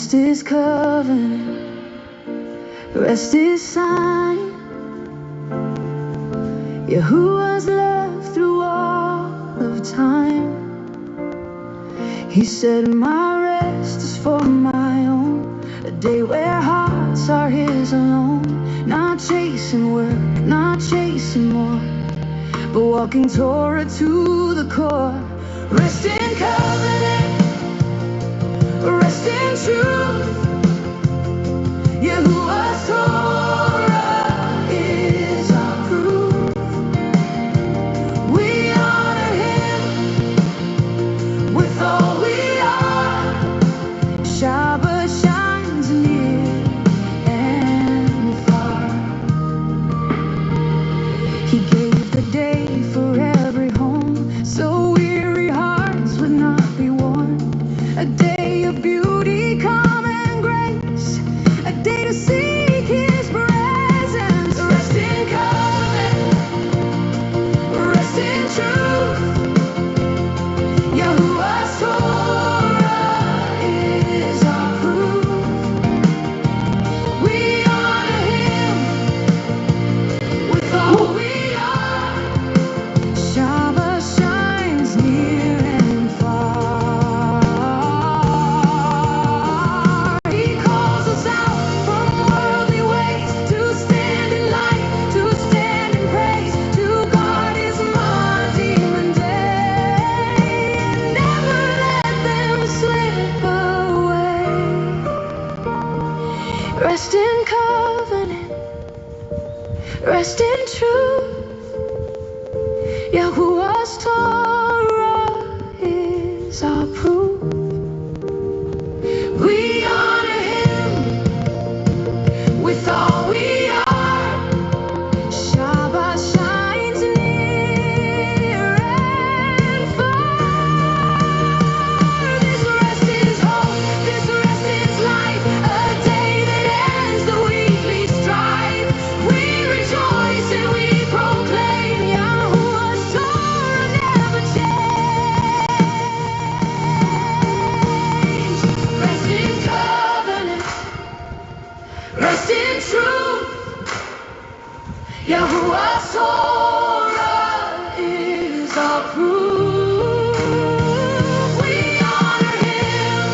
Rest is covenant, rest is sign. Yahuwah's love through all of time. He said my rest is for my own, a day where hearts are his alone. Not chasing work, not chasing more, but walking Torah to the core. Rest in covenant, rest in truth. Yahuwah's Torah is our proof. We honor him with all we are. Shabbat shines near and far. He gave the day for every home, so weary hearts would not be worn. A day of beauty, calm and grace, a day to seek his presence. Rest in covenant, rest in truth. Yahuwah's Torah is our proof. We honor him with all we are. Shabbat shines near and far. He calls us out from worldly ways to stand in light, to stand in praise, to guard his demon day, and never let them slip away. Rest in covenant, rest in truth. Yahuwah's Torah is our proof. We honor him with all we are. Shabbat shines near and far. This rest is hope, this rest is life, a day that ends the weekly strife. We rejoice and we proclaim Yahuwah's Torah never change. Rest in covenant, rest in truth. Yahuwah's Torah is our proof. We honor him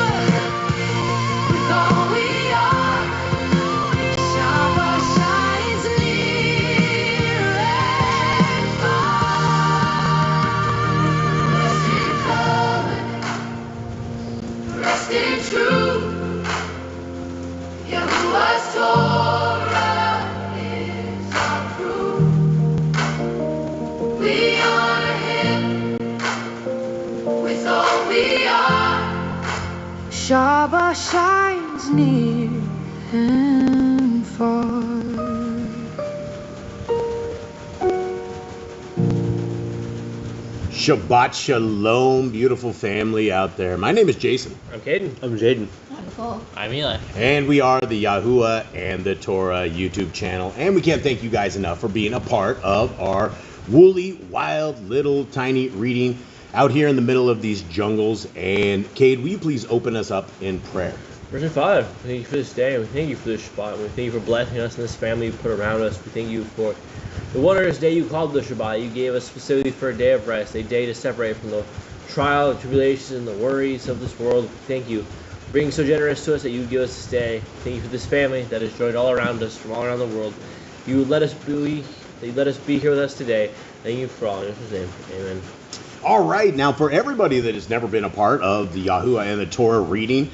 with all we are. Shabbat shines near and far. Rest in covenant, rest in truth. Yahuwah's Torah is our proof. We honor him with all we are. Shabbat shines near and far. Shabbat Shalom, beautiful family out there. My name is Jason, I'm Caden. I'm Jaden. I'm Eli. and we are the Yahuwah and the Torah YouTube channel. And we can't thank you guys enough for being a part of our woolly, wild, little, tiny reading out here in the middle of these jungles. And Cade, will you please open us up in prayer? Virgin Father, we thank you for this day. We thank you for this Shabbat. We thank you for blessing us and this family you put around us. We thank you for the wondrous day you called the Shabbat. You gave us specifically for a day of rest, a day to separate from the trial, the tribulations, and the worries of this world. We thank you for being so generous to us that you give us this day. Thank you for this family that is joined all around us from all around the world. You let us be here with us today. Thank you for all. In Jesus' name, amen. All right, now for everybody that has never been a part of the Yahuwah and the Torah reading,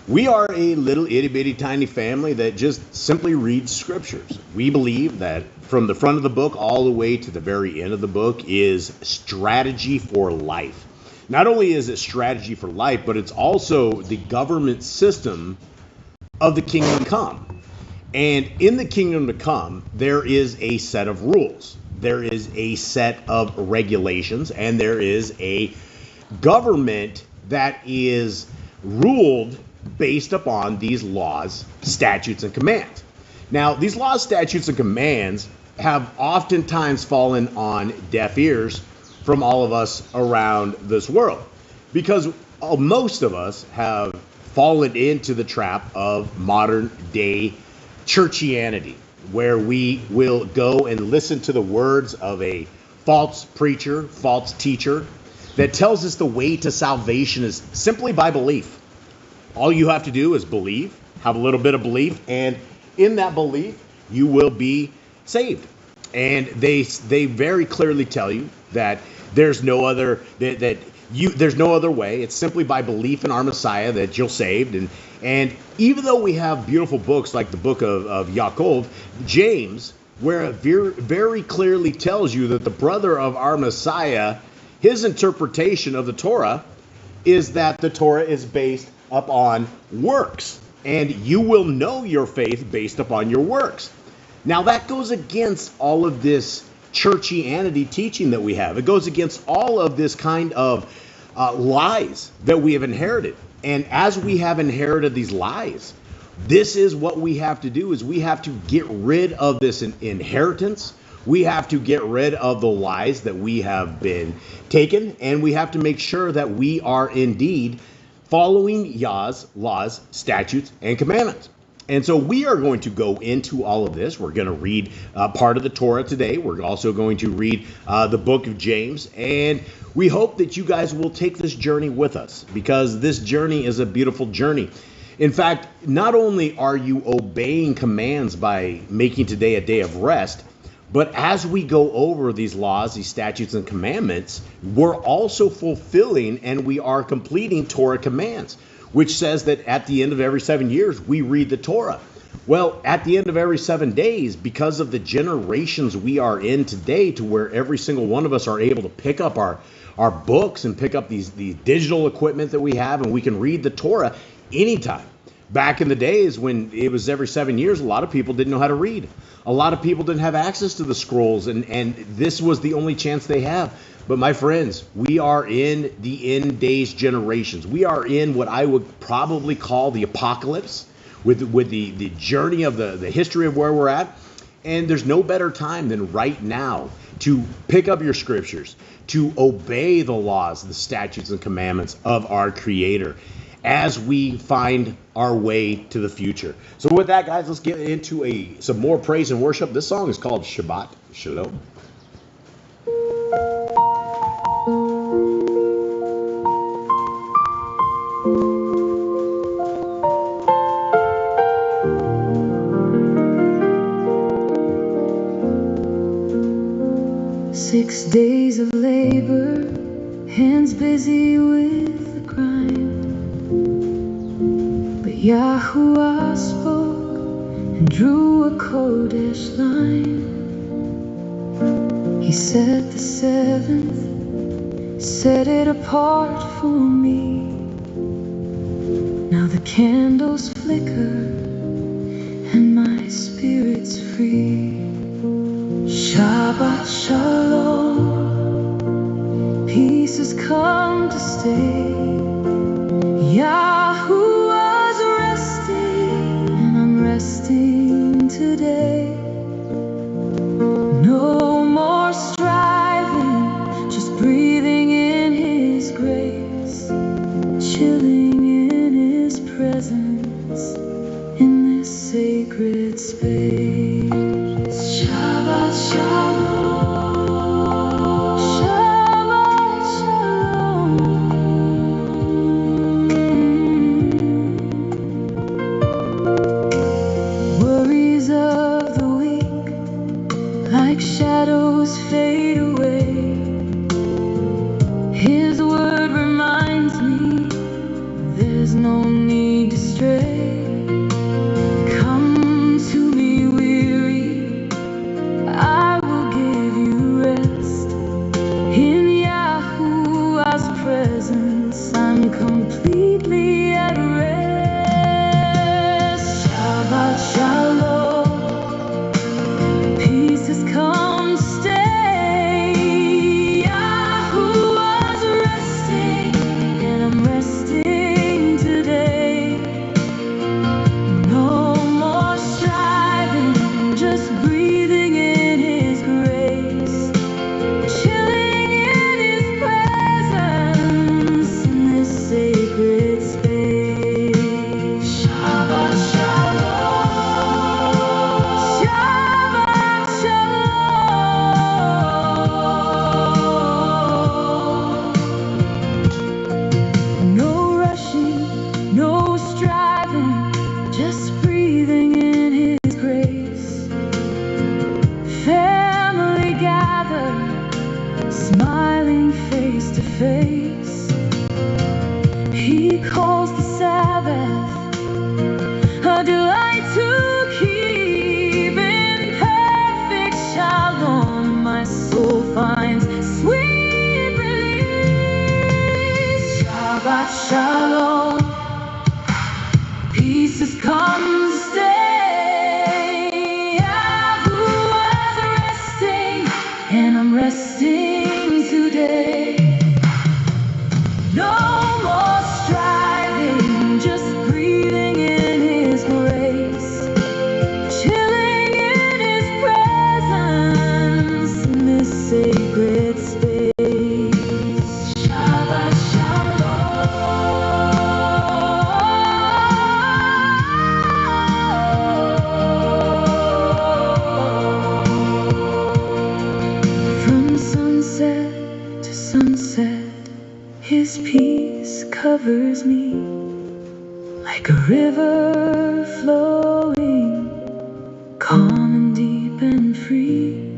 we are a little itty-bitty tiny family that just simply reads scriptures. We believe that from the front of the book all the way to the very end of the book is strategy for life. Not only is it strategy for life, but it's also the government system of the kingdom to come. And in the kingdom to come, there is a set of rules. There is a set of regulations, and there is a government that is ruled based upon these laws, statutes, and commands. Now, these laws, statutes, and commands have oftentimes fallen on deaf ears from all of us around this world, because most of us have fallen into the trap of modern day churchianity, where we will go and listen to the words of a false preacher, false teacher that tells us the way to salvation is simply by belief. All you have to do is believe, have a little bit of belief, and in that belief, you will be saved. And they very clearly tell you that there's no other there's no other way. It's simply by belief in our Messiah that you're saved. And even though we have beautiful books like the book of Yaakov, James, where it very clearly tells you that the brother of our Messiah, his interpretation of the Torah is that the Torah is based upon works. And you will know your faith based upon your works. Now that goes against all of this churchianity teaching that we have. It goes against all of this kind of lies that we have inherited. And as we have inherited these lies, this is what we have to do, is we have to get rid of this inheritance. We have to get rid of the lies that we have been taken, and we have to make sure that we are indeed following Yah's laws, statutes, and commandments. And so we are going to go into all of this. We're going to read part of the Torah today. We're also going to read the book of James. And we hope that you guys will take this journey with us, because this journey is a beautiful journey. In fact, not only are you obeying commands by making today a day of rest, but as we go over these laws, these statutes and commandments, we're also fulfilling and we are completing Torah commands, which says that at the end of every 7 years, we read the Torah. Well, at the end of every 7 days, because of the generations we are in today, to where every single one of us are able to pick up our books and pick up these digital equipment that we have, and we can read the Torah anytime. Back in the days when it was every 7 years, a lot of people didn't know how to read. A lot of people didn't have access to the scrolls, and this was the only chance they have. But my friends, we are in the end days generations. We are in what I would probably call the apocalypse, with the journey of the history of where we're at. And there's no better time than right now to pick up your scriptures, to obey the laws, the statutes, and commandments of our Creator as we find our way to the future. So with that, guys, let's get into some more praise and worship. This song is called Shabbat Shalom. Six days of labor, hands busy with the grind. But Yahuwah spoke and drew a Kodesh line. He set the seventh, set it apart for me. Now the candles flicker and my spirit's free. Shabbat Shalom, peace has come to stay. Yahuwah's resting, and I'm resting today. No more striving, just breathing in His grace, chilling in His presence in this sacred space. Shabbat Shalom, Shabbat Shalom. Worries of the week, like shadows, fade away. His word reminds me there's no need to stray. I'm completely at rest. Shabbat Shalom, peace has come to stay. smiling face to face. He calls the Sabbath a delight to keep. In perfect shalom, my soul finds sweet release. Shabbat shalom, peace has come to stay. Yahuwah's resting, and I'm resting today. No more striving, just breathing in His grace, chilling in His presence in this sacred space. Shabbat shalom. From sunset to sunset, His peace covers me like a river flowing, calm and deep and free.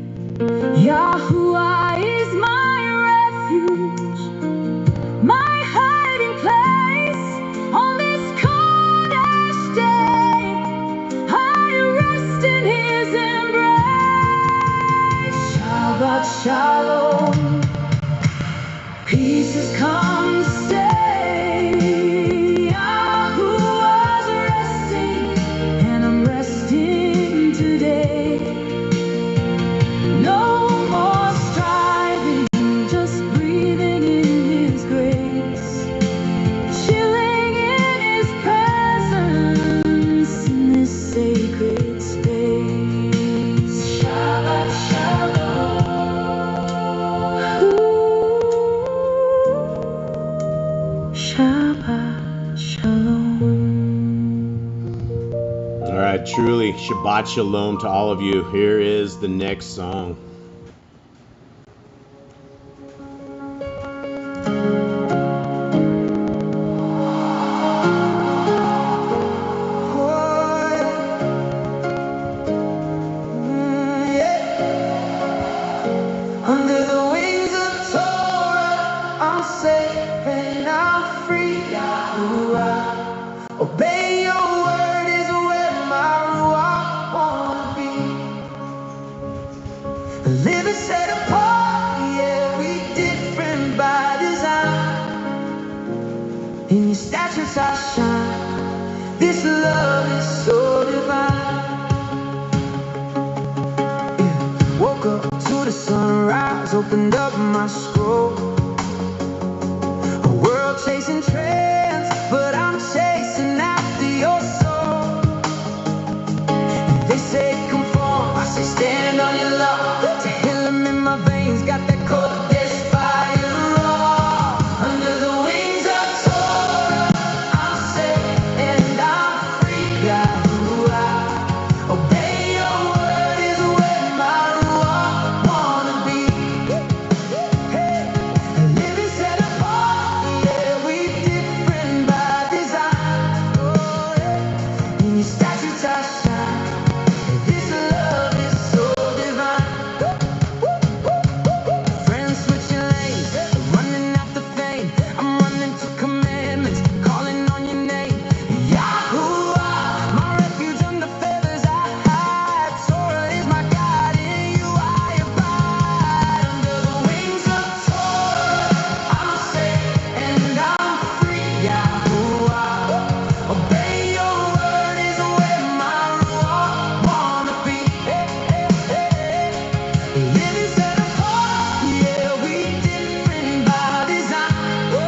Yahuwah is my refuge, my hiding place. On this Kodesh day, I rest in His embrace. Shabbat shalom, peace has come to stay. Yahuwah's resting, and I'm resting today. No more striving, just breathing in His grace, chilling in His presence in this sacred space. Shabbat shalom. Shabbat shalom. All right, truly, Shabbat Shalom to all of you. Here is the next song. Under the wings of Torah, I'm safe and I'm free. Yahuwah, obey your word is where my ruach wanna be. Living set apart, yeah, we different by design. In your statutes I shine. This love is so divine. Woke up to the sunrise, opened up my scroll. A world chasing trends, but I'm chasing after your soul. They say conform, I say stand on your law. Tehillim in my veins, got that Kodesh fire raw. Under the wings of Torah, I'm safe and I'm free. Yahuwah, obey your word is where my ruach wanna be. Hey, living set apart, yeah, we different by design. Oh, yeah. In your statutes I shine. This love is so divine. Friends switching lanes, running after fame. I'm running to commandments, calling on your name. Yahuwah, my refuge under feathers I hide. Torah is my guide, in you I abide. Under the wings of Torah, I'm safe and I'm free. Yahuwah, obey your word is where my ruach wanna be. Hey, hey, hey. Living set apart, yeah, we different by design.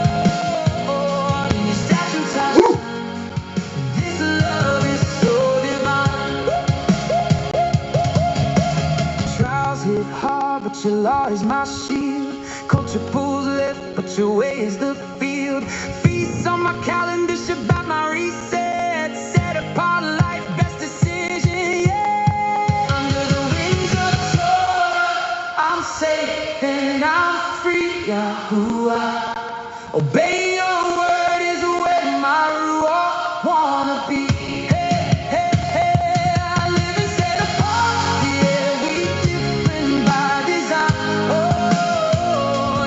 Oh, in your statutes I shine. This love is so divine. Trials hit hard, but your law is my shield. Culture pulls left, but your way is the field. Feasts on my calendar, Shabbat my reset. Set apart life, best decision, yeah. Under the wings of Torah, I'm safe and I'm free. Yahuwah, obey your word is where my ruach wanna be. Hey, hey, hey, I live and set apart, yeah, we different by design. Oh,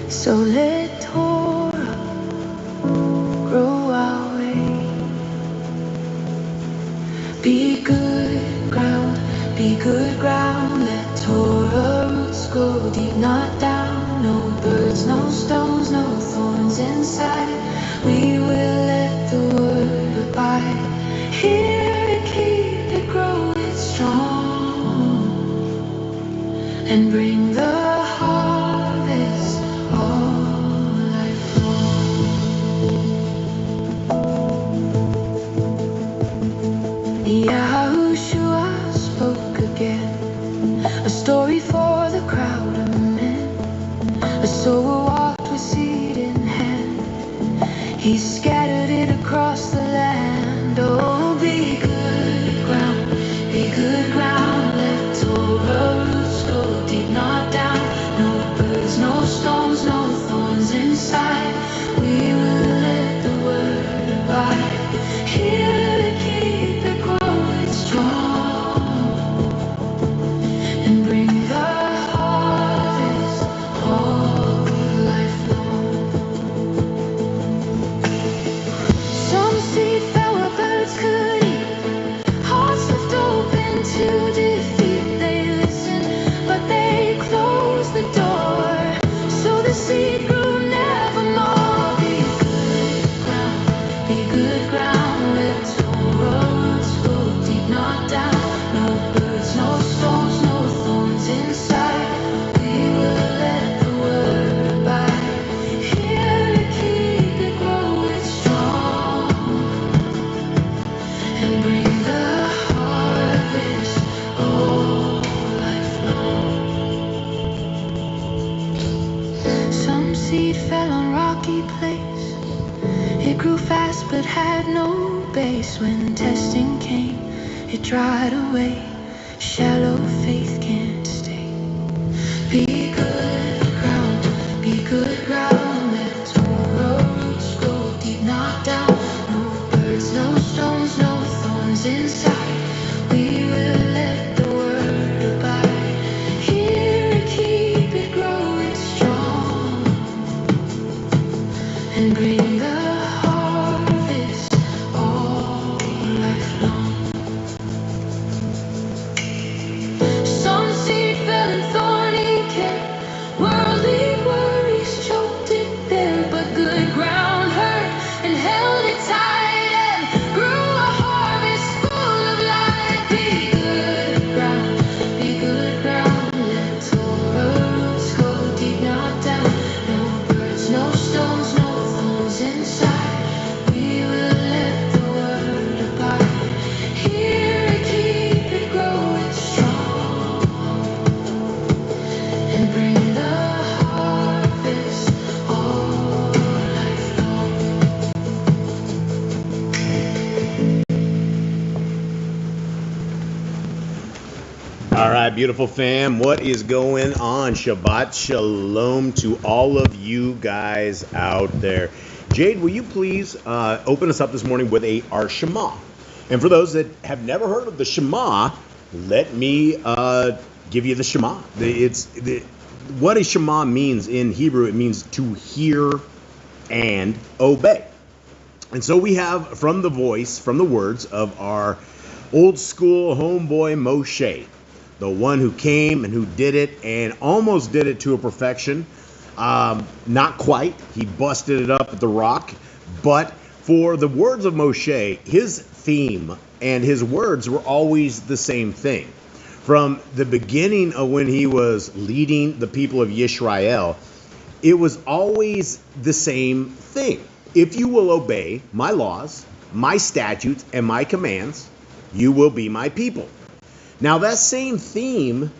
So let Torah grow our way. Be good ground, let Torah roots grow deep, not down. No birds, no stones, no thorns inside. We will let the word abide. Here to keep it growing strong and bring the harvest all life long. Yahushua spoke again, a story for the crowd of men. A sower walked with seed in hand. He scattered it across the land. Oh, be good ground, let Torah roots grow deep, not down. No birds, no stones, no thorns inside. We will let the word abide. Here to keep it growing strong and bring the harvest all life long. Some seed fell where birds could eat, hearts left open to defeat. They listened, but they closed the door. So the seed grew nevermore. Be good ground, let Torah roots grow deep, not down. No birds, no stones, no thorns inside. We will let the word abide. Here to keep it growing strong and bring the harvest all life long. Some seed fell on rocky place. It grew fast but had no base. When testing came, it dried away. Shallow faith can't stay. Be good ground, let Torah roots grow deep, not down. No birds, no stones, no thorns inside. We will let the word abide. Here to keep it growing strong and bring the harvest all life long. Some seed fell in thorny care. Worldly worries choked it there, but good ground heard and held it tight and grew a harvest full of light. Be good ground, let Torah roots go deep, not down. No birds, no stones, no thorns inside. We will let the word abide. Here to keep it growing strong and bring the harvest all life long. All right, beautiful fam, what is going on? Shabbat shalom to all of you guys out there. Jade, will you please open us up this morning with our Shema? And for those that have never heard of the Shema, let me give you the Shema. What a Shema means in Hebrew, it means to hear and obey. And so we have from the words of our old school homeboy Moshe, the one who came and who did it and almost did it to a perfection. Not quite. He busted it up at the rock. But for the words of Moshe, his theme and his words were always the same thing. From the beginning of when he was leading the people of Yisrael, it was always the same thing. If you will obey my laws, my statutes, and my commands, you will be my people. Now that same theme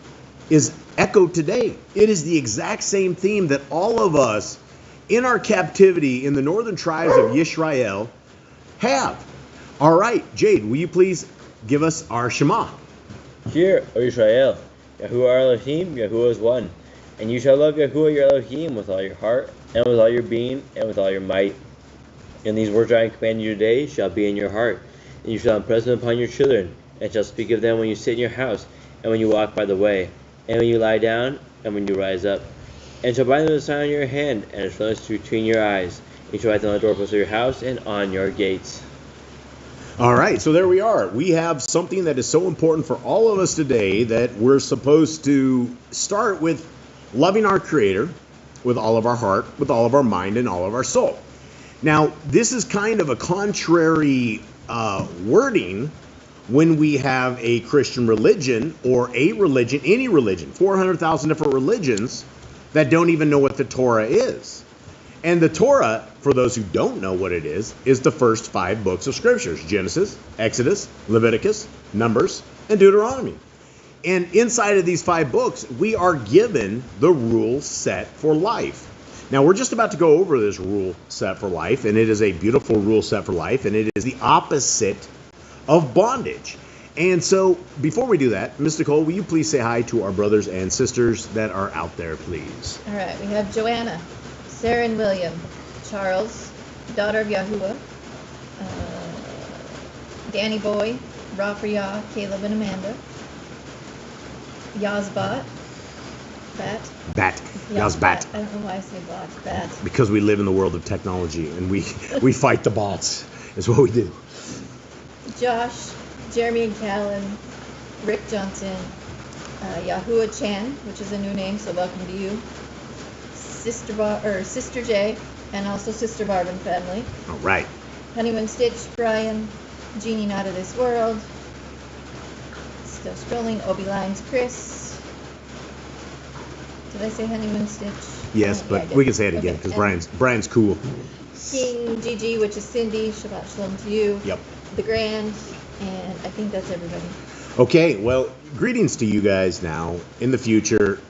is echoed today. It is the exact same theme that all of us in our captivity in the northern tribes of Yisrael have. All right, Jade, will you please give us our Shema? Hear, O Israel, Yahuwah our Elohim, Yahuwah is one. And you shall love Yahuwah your Elohim with all your heart, and with all your being, and with all your might. And these words I command you today shall be in your heart, and you shall impress them upon your children, and shall speak of them when you sit in your house, and when you walk by the way, and when you lie down, and when you rise up. and shall bind them with a sign on your hand, and shall list between your eyes. You shall write them on the doorposts of your house and on your gates. All right, so there we are. We have something that is so important for all of us today that we're supposed to start with loving our Creator with all of our heart, with all of our mind, and all of our soul. Now, this is kind of a contrary wording when we have a Christian religion or a religion, any religion, 400,000 different religions that don't even know what the Torah is. And the Torah, for those who don't know what it is the first 5 books of Scriptures: Genesis, Exodus, Leviticus, Numbers, and Deuteronomy. And inside of these 5 books, we are given the rule set for life. Now, we're just about to go over this rule set for life, and it is a beautiful rule set for life, and it is the opposite of bondage. And so, before we do that, Ms. Nicole, will you please say hi to our brothers and sisters that are out there, please? All right, we have Joanna, Sarah and William, Charles, daughter of Yahuwah, Danny Boy, Rafria, Caleb and Amanda, Yazbat, Yazbat. I don't know why I say Bat. Because we live in the world of technology, and we fight the bots, is what we do. Josh, Jeremy and Callan, Rick Johnson, Yahuwah Chan, which is a new name, so welcome to you. Sister J, and also Sister Barb and family. All right. Honeymoon Stitch, Brian, Jeannie Not of This World. Still scrolling. Obi Lines, Chris. Did I say Honeymoon Stitch? Yes, but we can say it again because Brian's cool. King Gigi, which is Cindy. Shabbat Shalom to you. Yep. The Grand, and I think that's everybody. Okay, well, greetings to you guys now. In the future,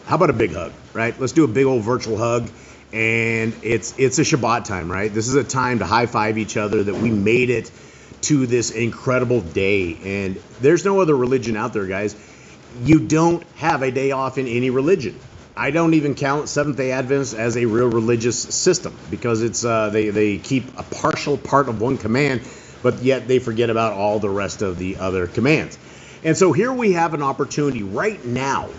how about a big hug, right? Let's do a big old virtual hug. And it's a Shabbat time, right? This is a time to high-five each other that we made it to this incredible day. And there's no other religion out there, guys. You don't have a day off in any religion. I don't even count Seventh-day Adventists as a real religious system because it's they keep a partial part of one command, but yet they forget about all the rest of the other commands. And so here we have an opportunity right now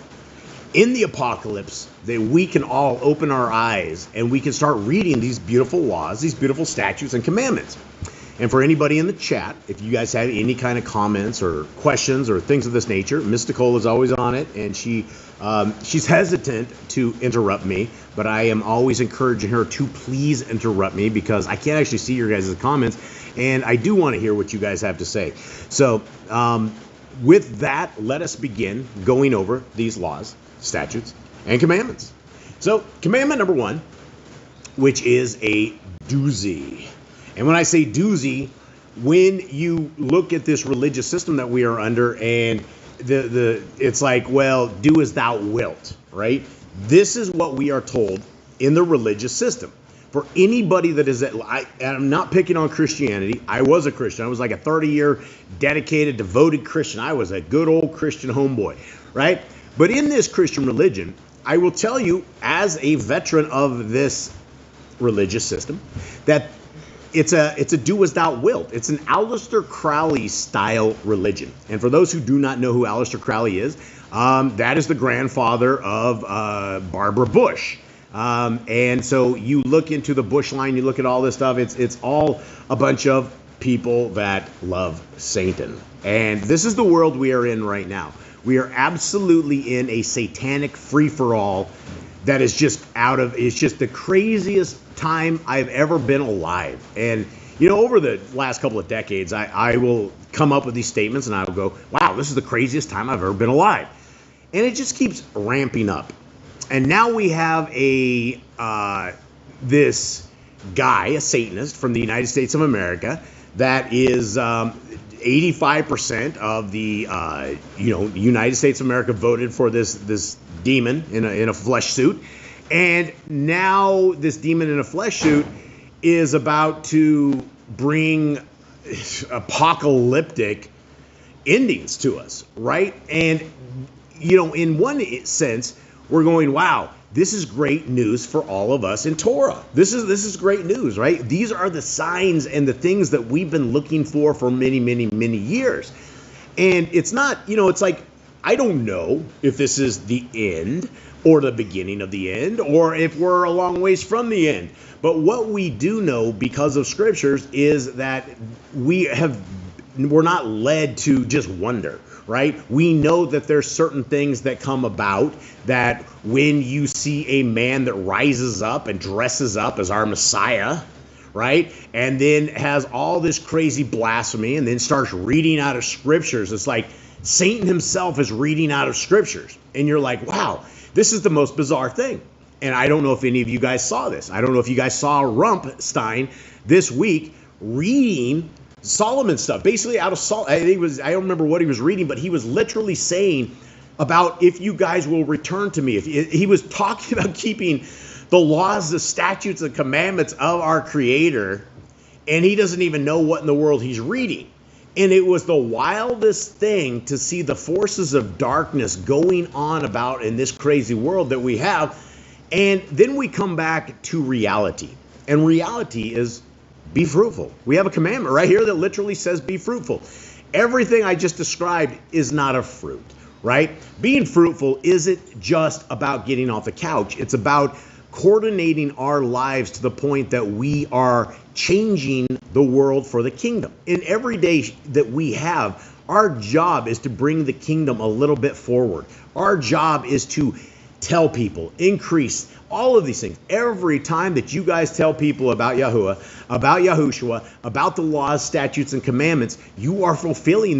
in the apocalypse that we can all open our eyes and we can start reading these beautiful laws, these beautiful statutes and commandments. And for anybody in the chat, if you guys have any kind of comments or questions or things of this nature, Miss Nicole is always on it, and she's hesitant to interrupt me, but I am always encouraging her to please interrupt me because I can't actually see your guys' comments, and I do want to hear what you guys have to say. So with that, let us begin going over these laws, statutes, and commandments. So commandment number 1, which is a doozy. And when I say doozy, when you look at this religious system that we are under and it's like, well, do as thou wilt, right? This is what we are told in the religious system. For anybody that is, and I'm not picking on Christianity. I was a Christian. I was like a 30-year dedicated, devoted Christian. I was a good old Christian homeboy, right? But in this Christian religion, I will tell you, as a veteran of this religious system, that it's a do as thou wilt. It's an Aleister Crowley style religion. And for those who do not know who Aleister Crowley is, that is the grandfather of Barbara Bush. And so you look into the Bush line, you look at all this stuff, it's all a bunch of people that love Satan. And this is the world we are in right now. We are absolutely in a satanic free-for-all that is just it's just the craziest time I've ever been alive. And, you know, over the last couple of decades, I will come up with these statements and I will go, wow, this is the craziest time I've ever been alive. And it just keeps ramping up. And now we have this guy, a Satanist from the United States of America, that is 85% of the United States of America voted for this demon in a flesh suit, and now this demon in a flesh suit is about to bring apocalyptic endings to us, right? And you know, in one sense, we're going, wow, this is great news for all of us in Torah. This is great news, right? These are the signs and the things that we've been looking for many, many, many years. And it's not, you know, it's like, I don't know if this is the end, or the beginning of the end, or if we're a long ways from the end. But what we do know because of scriptures is that we're not led to just wonder, right? We know that there's certain things that come about, that when you see a man that rises up and dresses up as our Messiah, right, and then has all this crazy blasphemy and then starts reading out of scriptures, it's like Satan himself is reading out of scriptures. And you're like, wow, this is the most bizarre thing. And I don't know if any of you guys saw this. I don't know if you guys saw Rumpstein this week reading Solomon stuff, basically out of Solomon. I don't remember what he was reading, but he was literally saying about if you guys will return to me. If he was talking about keeping the laws, the statutes, and commandments of our Creator, and he doesn't even know what in the world he's reading. And it was the wildest thing to see the forces of darkness going on about in this crazy world that we have. And then we come back to reality. And reality is be fruitful. We have a commandment right here that literally says be fruitful. Everything I just described is not a fruit, right? Being fruitful isn't just about getting off the couch. It's about coordinating our lives to the point that we are changing the world for the kingdom. In every day that we have, our job is to bring the kingdom a little bit forward. Our job is to tell people, increase, all of these things. Every time that you guys tell people about Yahuwah, about Yahushua, about the laws, statutes, and commandments, you are fulfilling this